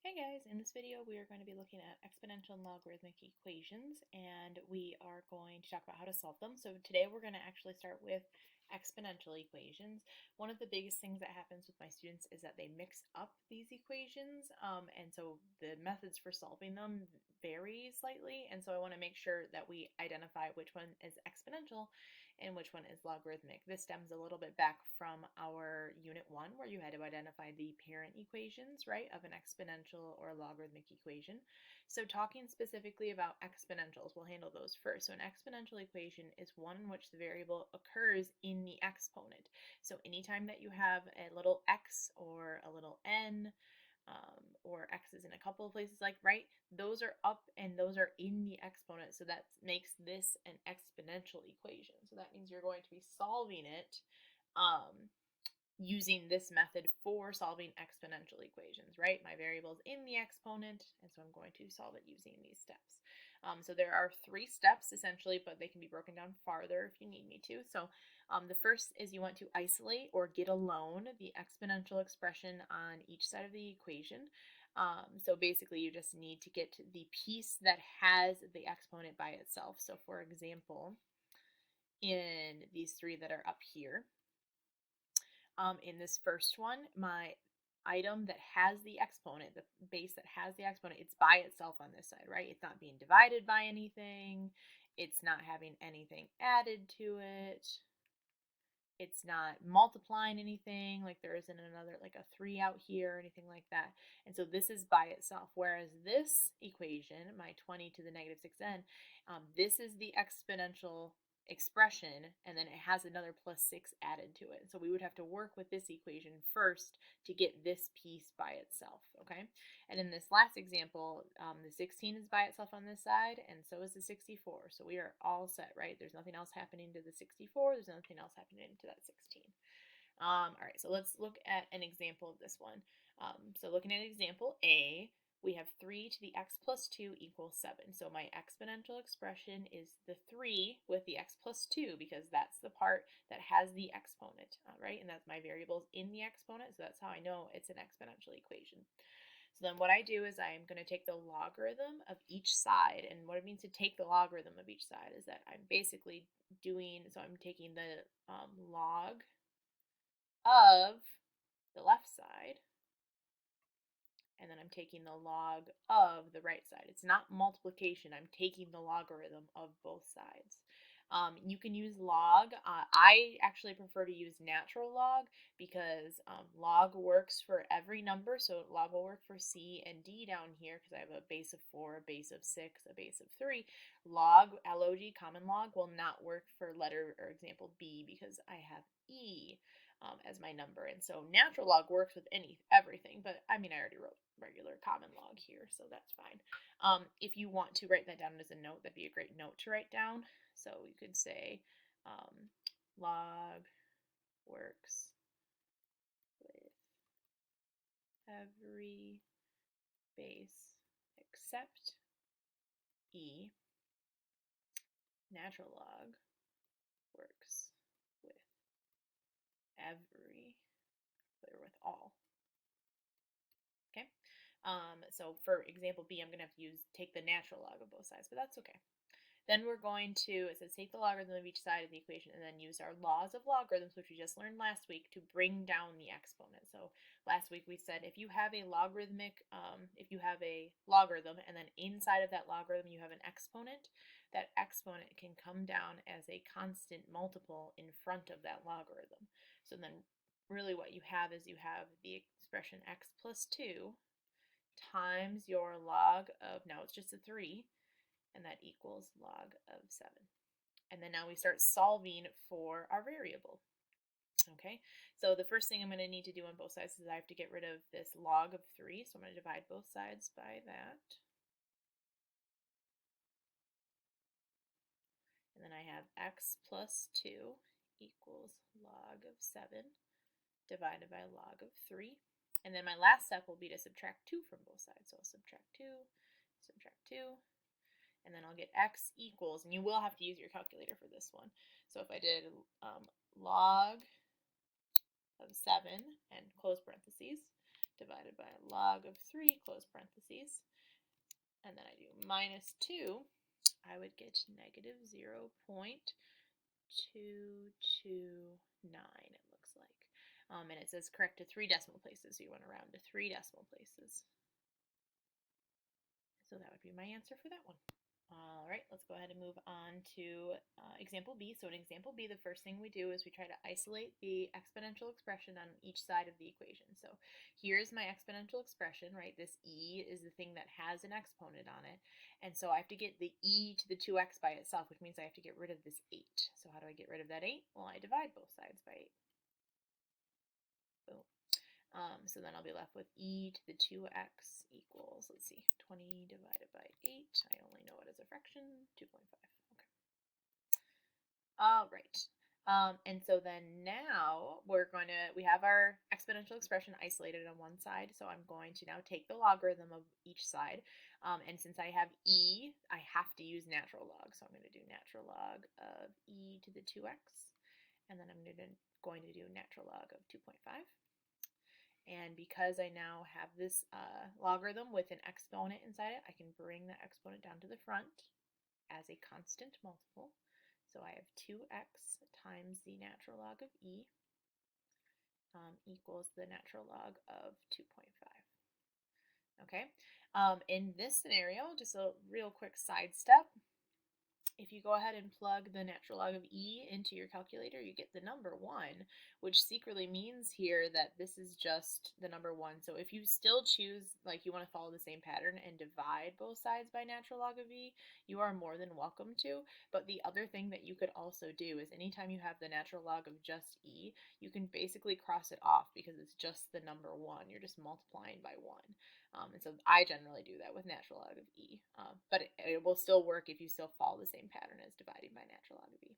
Hey guys, in this video we are going to be looking at exponential and logarithmic equations, and we are going to talk about how to solve them. So today we're going to actually start with exponential equations. One of the biggest things that happens with my students is that they mix up these equations, and so the methods for solving them vary slightly, and so I want to make sure that we identify which one is exponential and which one is logarithmic. This stems a little bit back from our Unit 1 where you had to identify the parent equations, right, of an exponential or logarithmic equation. So talking specifically about exponentials, we'll handle those first. So an exponential equation is one in which the variable occurs in the exponent. So anytime that you have a little x or a little n, or x's in a couple of places, like right, those are up and those are in the exponent, so that makes this an exponential equation. So that means you're going to be solving it um, using this method for solving exponential equations, right? My variable is in the exponent, and so I'm going to solve it using these steps. So there are 3 steps essentially, but they can be broken down farther if you need me to. So the first is you want to isolate or get alone the exponential expression on each side of the equation. So basically you just need to get the piece that has the exponent by itself. So for example, in these 3 that are up here, in this first one, my item that has the exponent, the base that has the exponent, it's by itself on this side, right? It's not being divided by anything. It's not having anything added to it. It's not multiplying anything, like there isn't another, like a 3 out here or anything like that. And so this is by itself. Whereas this equation, my 20 to the negative 6n, this is the exponential expression, and then it has another plus 6 added to it. So we would have to work with this equation first to get this piece by itself, okay? And in this last example, the 16 is by itself on this side, and so is the 64. So we are all set, right? There's nothing else happening to the 64. There's nothing else happening to that 16. All right, so let's look at an example of this one. So looking at example A, we have 3 to the x plus 2 equals 7. So my exponential expression is the 3 with the x plus 2 because that's the part that has the exponent, right? And that's my variables in the exponent, so that's how I know it's an exponential equation. So then what I do is I'm going to take the logarithm of each side. And what it means to take the logarithm of each side is that I'm basically doing, so I'm taking the log of the left side, and then I'm taking the log of the right side. It's not multiplication. I'm taking the logarithm of both sides. You can use log. I actually prefer to use natural log because log works for every number. So log will work for C and D down here because I have a base of 4, a base of 6, a base of 3. Log, log, common log, will not work for letter or example B because I have E as my number. And so natural log works with everything, but I mean, I already wrote regular common log here, so that's fine. If you want to write that down as a note, that'd be a great note to write down. So you could say log works with every base except E. Natural log works with every, or with all. Okay. So for example B, I'm going to have to take the natural log of both sides, but that's okay. Then we're going to, it says take the logarithm of each side of the equation and then use our laws of logarithms, which we just learned last week, to bring down the exponent. So last week we said if you have a logarithm and then inside of that logarithm you have an exponent, that exponent can come down as a constant multiple in front of that logarithm. So then really what you have is you have the expression x plus 2 times your log of, now it's just a 3, and that equals log of 7. And then now we start solving for our variable. Okay, so the first thing I'm going to need to do on both sides is I have to get rid of this log of 3, so I'm going to divide both sides by that. And then I have x plus 2 equals log of 7 divided by log of 3. And then my last step will be to subtract 2 from both sides. So I'll subtract 2, and then I'll get x equals, and you will have to use your calculator for this one. So if I did log of 7 and close parentheses divided by log of 3, close parentheses, and then I do minus 2, I would get negative 0.229, it looks like. And it says correct to 3 decimal places, so you want to round to 3 decimal places. So that would be my answer for that one. All right, let's go ahead and move on to example B. So in example B, the first thing we do is we try to isolate the exponential expression on each side of the equation. So here's my exponential expression, right? This e is the thing that has an exponent on it. And so I have to get the e to the 2x by itself, which means I have to get rid of this 8. So how do I get rid of that 8? Well, I divide both sides by 8. Boom. So then I'll be left with e to the 2x equals, let's see, 20 divided by 8. I only know it as a fraction, 2.5. Okay. All right. And so then now we have our exponential expression isolated on one side. So I'm going to now take the logarithm of each side. And since I have e, I have to use natural log. So I'm going to do natural log of e to the 2x. And then I'm going to do natural log of 2.5. And because I now have this logarithm with an exponent inside it, I can bring the exponent down to the front as a constant multiple. So I have 2x times the natural log of e equals the natural log of 2.5. Okay, in this scenario, just a real quick side step. If you go ahead and plug the natural log of e into your calculator, you get the number 1, which secretly means here that this is just the number 1. So if you still choose, like you want to follow the same pattern and divide both sides by natural log of e, you are more than welcome to. But the other thing that you could also do is anytime you have the natural log of just e, you can basically cross it off because it's just the number 1. You're just multiplying by 1. And so I generally do that with natural log of e, but it will still work if you still follow the same pattern as dividing by natural log of e.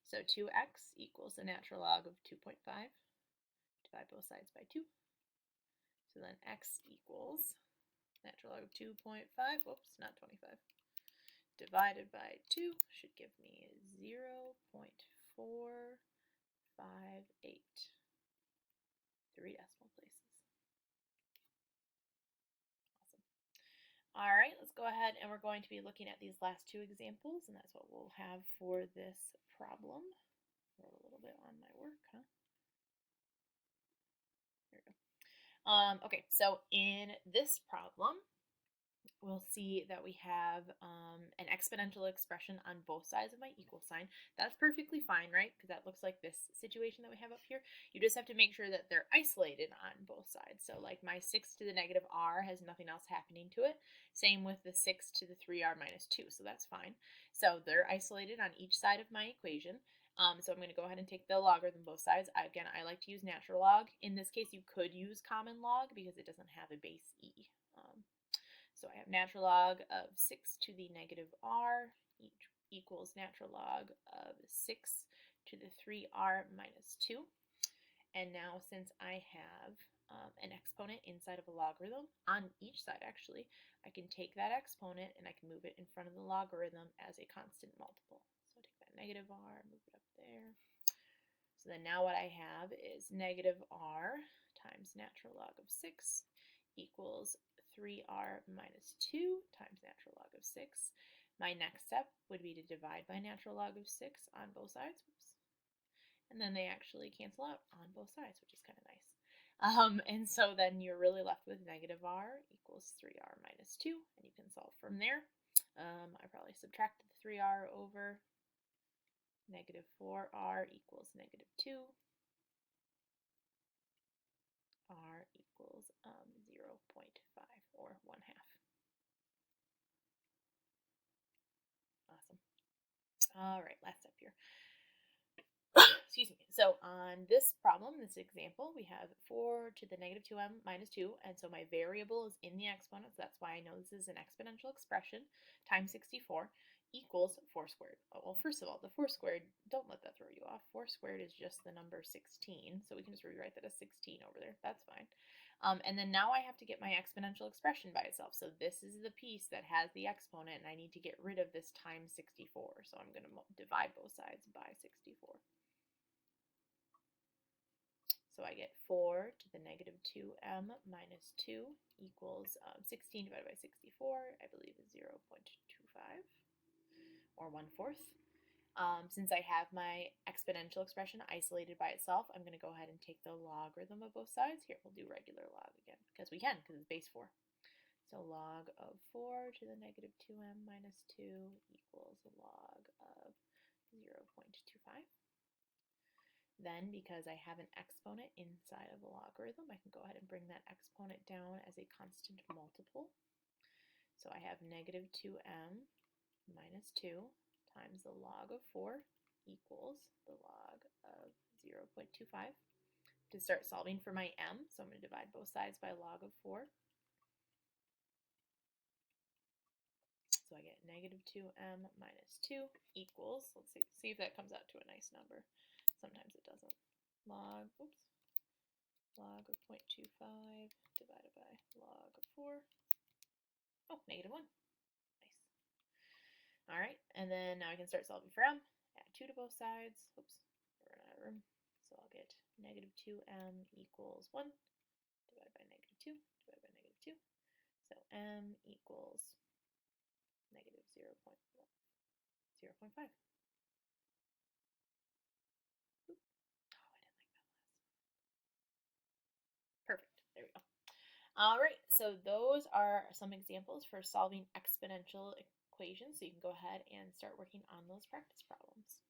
So 2x equals the natural log of 2.5. Divide both sides by 2. So then x equals natural log of 2.5, whoops, not 25, divided by 2 should give me 0.458. 3 decimal places. All right, let's go ahead and we're going to be looking at these last 2 examples, and that's what we'll have for this problem. Roll a little bit on my work, huh? There we go. Okay, so in this problem, we'll see that we have an exponential expression on both sides of my equal sign. That's perfectly fine, right? Because that looks like this situation that we have up here. You just have to make sure that they're isolated on both sides. So like my 6 to the negative r has nothing else happening to it. Same with the 6 to the 3r minus 2, so that's fine. So they're isolated on each side of my equation. So I'm going to go ahead and take the logarithm both sides. Again, I like to use natural log. In this case, you could use common log because it doesn't have a base e. So I have natural log of 6 to the negative r equals natural log of 6 to the 3r minus 2. And now since I have an exponent inside of a logarithm, on each side actually, I can take that exponent and I can move it in front of the logarithm as a constant multiple. So take that negative r, move it up there. So then now what I have is negative r times natural log of 6 equals 3r minus 2 times natural log of 6. My next step would be to divide by natural log of 6 on both sides. Oops. And then they actually cancel out on both sides, which is kind of nice. And so then you're really left with negative r equals 3r minus 2, and you can solve from there. I probably subtracted the 3r over. Negative 4r equals negative 2. R equals 0.5 or 1/2. Awesome. All right, last step here. Excuse me. So on this problem, this example, we have 4 to the negative 2m minus 2, and so my variable is in the exponent, so that's why I know this is an exponential expression, times 64 equals 4 squared. Oh, well, first of all, the 4 squared, don't let that throw you off. 4 squared is just the number 16, so we can just rewrite that as 16 over there. That's fine. And then now I have to get my exponential expression by itself. So this is the piece that has the exponent, and I need to get rid of this times 64. So I'm going to divide both sides by 64. So I get 4 to the negative 2m minus 2 equals 16 divided by 64, I believe is 0.25, or 1/4. Since I have my exponential expression isolated by itself, I'm going to go ahead and take the logarithm of both sides. Here, we'll do regular log again, because we can, because it's base 4. So log of 4 to the negative 2m minus 2 equals the log of 0.25. Then, because I have an exponent inside of the logarithm, I can go ahead and bring that exponent down as a constant multiple. So I have negative 2m minus 2 times the log of 4 equals the log of 0.25. To start solving for my m, so I'm going to divide both sides by log of 4. So I get negative 2m minus 2 equals, let's see if that comes out to a nice number. Sometimes it doesn't. Log of 0.25 divided by log of 4. Oh, negative 1. Nice. All right, and then now I can start solving for m. Add 2 to both sides. Oops, we're running out of room. So I'll get negative 2m equals 1 divided by negative 2 divided by negative 2. So m equals negative 0.5. Perfect. There we go. All right, so those are some examples for solving exponential equations. So you can go ahead and start working on those practice problems.